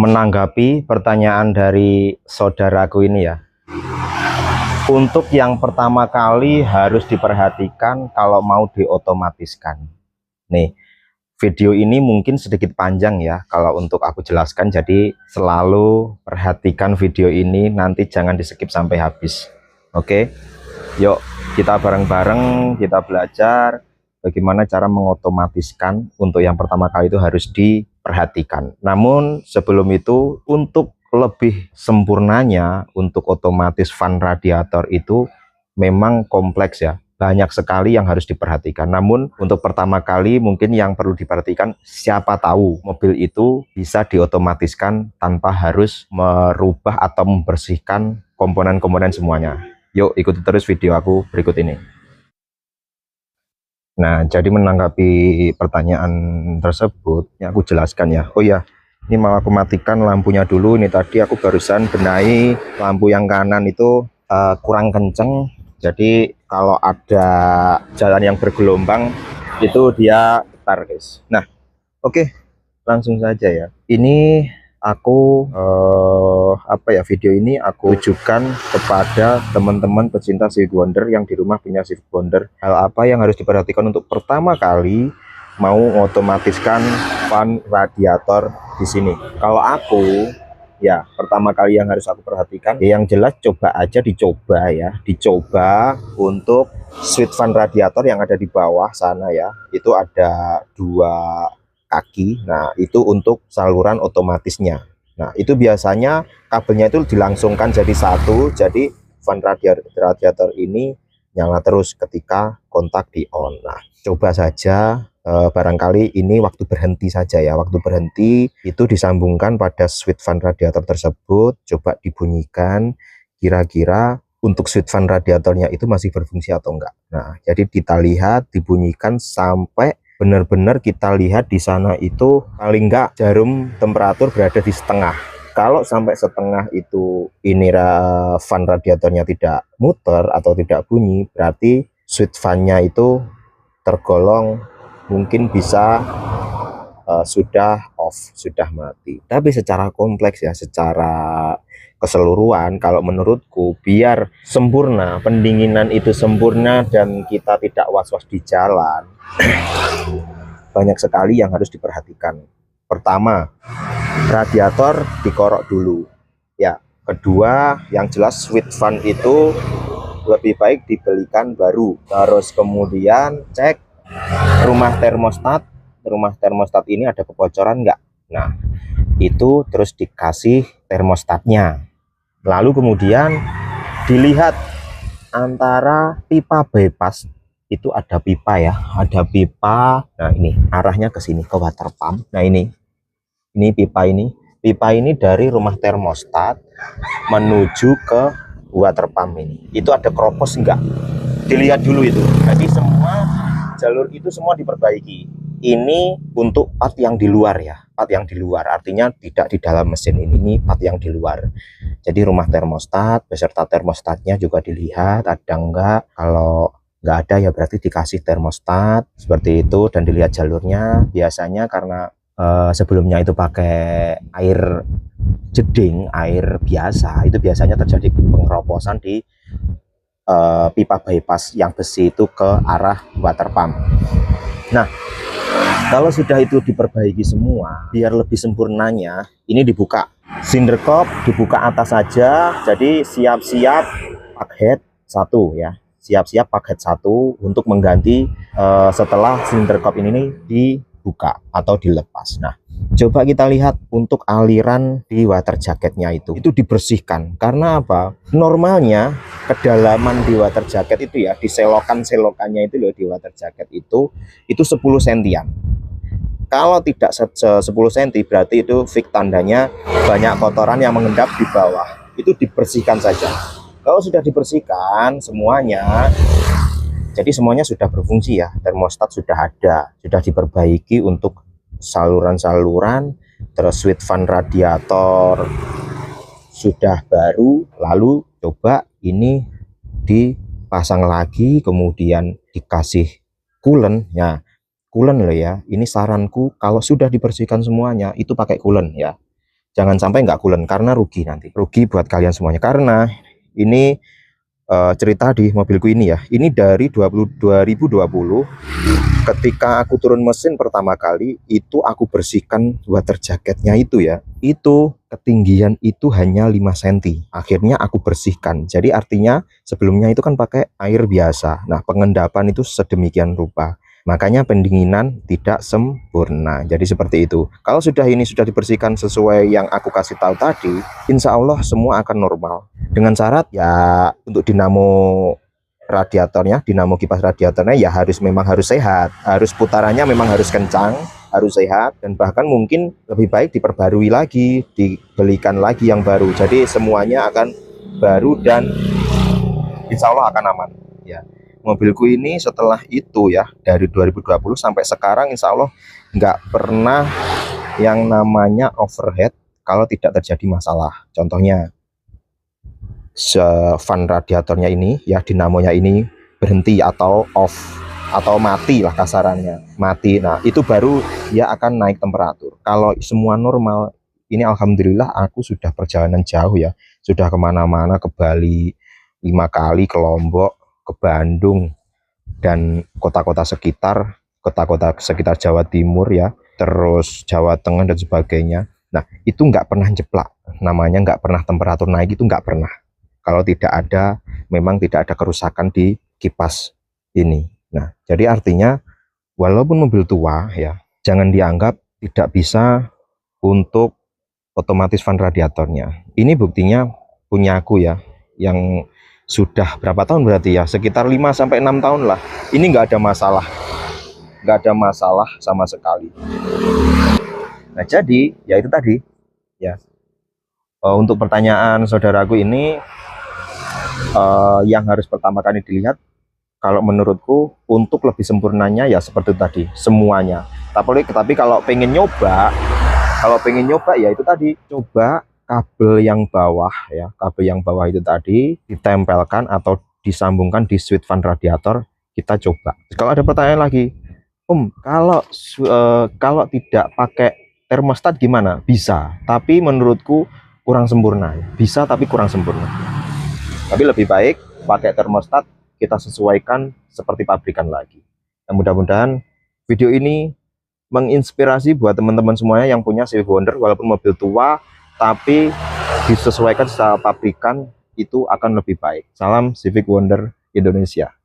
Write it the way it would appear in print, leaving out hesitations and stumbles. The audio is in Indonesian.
menanggapi pertanyaan dari saudaraku ini ya. Untuk yang pertama kali harus diperhatikan kalau mau diotomatiskan. Nih, video ini mungkin sedikit panjang ya kalau untuk aku jelaskan, jadi selalu perhatikan video ini, nanti jangan di skip sampai habis. Oke, yuk kita bareng-bareng kita belajar bagaimana cara mengotomatiskan. Untuk yang pertama kali itu harus diperhatikan. Namun sebelum itu, untuk lebih sempurnanya untuk otomatis fan radiator itu memang kompleks ya, banyak sekali yang harus diperhatikan. Namun untuk pertama kali mungkin yang perlu diperhatikan, siapa tahu mobil itu bisa diotomatiskan tanpa harus merubah atau membersihkan komponen-komponen semuanya. Yuk ikuti terus video aku berikut ini. Nah, jadi menanggapi pertanyaan tersebut, ya aku jelaskan ya. Oh ya, ini mau aku matikan lampunya dulu. Ini tadi aku barusan benahi lampu yang kanan itu kurang kenceng. Jadi kalau ada jalan yang bergelombang itu dia getar, guys. Nah, oke, langsung saja ya. Ini aku video ini aku tujukan kepada teman-teman pecinta Civic Wonder yang di rumah punya Civic Wonder. Hal apa yang harus diperhatikan untuk pertama kali mau otomatiskan fan radiator di sini? Kalau aku ya, pertama kali yang harus aku perhatikan ya, yang jelas dicoba untuk switch fan radiator yang ada di bawah sana ya. Itu ada dua kaki. Nah, itu untuk saluran otomatisnya. Nah, itu biasanya kabelnya itu dilangsungkan jadi satu, jadi fan radiator ini nyala terus ketika kontak di on. Nah, coba saja barangkali ini waktu berhenti saja ya, waktu berhenti itu disambungkan pada switch fan radiator tersebut, coba dibunyikan kira-kira untuk switch fan radiatornya itu masih berfungsi atau enggak. Nah, jadi kita lihat dibunyikan sampai benar-benar kita lihat di sana itu paling enggak jarum temperatur berada di setengah. Kalau sampai setengah itu ini fan radiatornya tidak muter atau tidak bunyi, berarti switch fan-nya itu tergolong mungkin bisa sudah off, sudah mati. Tapi secara kompleks ya, secara keseluruhan, kalau menurutku biar sempurna, pendinginan itu sempurna dan kita tidak was-was di jalan, banyak sekali yang harus diperhatikan. Pertama, radiator dikorok dulu ya. Kedua, yang jelas switch fan itu lebih baik dibelikan baru. Terus kemudian cek rumah termostat ini ada kebocoran enggak. Nah, itu terus dikasih termostatnya. Lalu kemudian dilihat antara pipa bypass, itu ada pipa ya, ada pipa. Nah, ini arahnya ke sini, ke water pump. Nah, ini pipa ini dari rumah termostat menuju ke water pump ini. Itu ada keropos enggak? Dilihat dulu itu. Jadi semua jalur itu semua diperbaiki. Ini untuk part yang di luar ya, part yang di luar, artinya tidak di dalam mesin ini part yang di luar. Jadi rumah termostat beserta termostatnya juga dilihat ada enggak. Kalau nggak ada ya berarti dikasih termostat seperti itu, dan dilihat jalurnya. Biasanya karena sebelumnya itu pakai air jeding, air biasa, itu biasanya terjadi pengeroposan di pipa bypass yang besi itu ke arah water pump. Nah, kalau sudah itu diperbaiki semua, biar lebih sempurnanya, ini dibuka cylinder cup, dibuka atas saja. Jadi siap-siap paket satu ya, siap-siap paket satu untuk mengganti setelah cylinder cup ini dibuka atau dilepas. Nah, coba kita lihat untuk aliran di water jacketnya itu dibersihkan. Karena apa? Normalnya kedalaman di water jacket itu ya, di selokannya itu loh, di water jacket itu 10 sentian. Kalau tidak 10 cm berarti itu fix, tandanya banyak kotoran yang mengendap di bawah. Itu dibersihkan saja. Kalau sudah dibersihkan semuanya, jadi semuanya sudah berfungsi ya, termostat sudah ada, sudah diperbaiki untuk saluran-saluran, terus switch fan radiator sudah baru. Lalu coba ini dipasang lagi, kemudian dikasih coolant ya. Coolant loh ya, ini saranku kalau sudah dibersihkan semuanya itu pakai coolant ya. Jangan sampai nggak coolant karena rugi nanti. Rugi buat kalian semuanya. Karena ini cerita di mobilku ini ya. Ini dari 2020. Ketika aku turun mesin pertama kali, itu aku bersihkan water jacketnya itu ya. Itu ketinggian itu hanya 5 cm. Akhirnya aku bersihkan. Jadi artinya sebelumnya itu kan pakai air biasa. Nah, pengendapan itu sedemikian rupa. Makanya pendinginan tidak sempurna. Jadi seperti itu. Kalau sudah ini sudah dibersihkan sesuai yang aku kasih tahu tadi, insya Allah semua akan normal. Dengan syarat ya untuk dinamo radiatornya, dinamo kipas radiatornya ya memang harus sehat, harus putarannya memang harus kencang, harus sehat, dan bahkan mungkin lebih baik diperbarui lagi, dibelikan lagi yang baru. Jadi semuanya akan baru dan insya Allah akan aman ya. Mobilku ini setelah itu ya, dari 2020 sampai sekarang insya Allah nggak pernah yang namanya overheat kalau tidak terjadi masalah. Contohnya fan radiatornya ini ya, dinamonya ini berhenti atau off atau mati lah kasarannya, mati. Nah itu baru dia akan naik temperatur. Kalau semua normal, ini alhamdulillah aku sudah perjalanan jauh ya, sudah kemana-mana, ke Bali 5 kali, ke Lombok, ke Bandung, dan kota-kota sekitar Jawa Timur ya, terus Jawa Tengah dan sebagainya. Nah itu nggak pernah jeplak, namanya nggak pernah temperatur naik, itu nggak pernah. Kalau memang tidak ada kerusakan di kipas ini. Nah, jadi artinya walaupun mobil tua ya, jangan dianggap tidak bisa untuk otomatis fan radiatornya. Ini buktinya punya aku ya, yang sudah berapa tahun berarti ya, sekitar 5-6 tahun lah. Ini nggak ada masalah sama sekali. Nah, jadi ya itu tadi ya. Untuk pertanyaan saudaraku ini, yang harus pertama kali dilihat, kalau menurutku untuk lebih sempurnanya ya seperti tadi semuanya. Tapi kalau pengen nyoba ya itu tadi, coba kabel yang bawah ya, kabel yang bawah itu tadi ditempelkan atau disambungkan di switch fan radiator. Kita coba. Kalau ada pertanyaan lagi, kalau tidak pakai termostat gimana? Bisa, tapi menurutku kurang sempurna. Bisa tapi kurang sempurna. Tapi lebih baik pakai termostat, kita sesuaikan seperti pabrikan lagi. Dan mudah-mudahan video ini menginspirasi buat teman-teman semuanya yang punya Civic Wonder, walaupun mobil tua tapi disesuaikan secara pabrikan, itu akan lebih baik. Salam Civic Wonder Indonesia.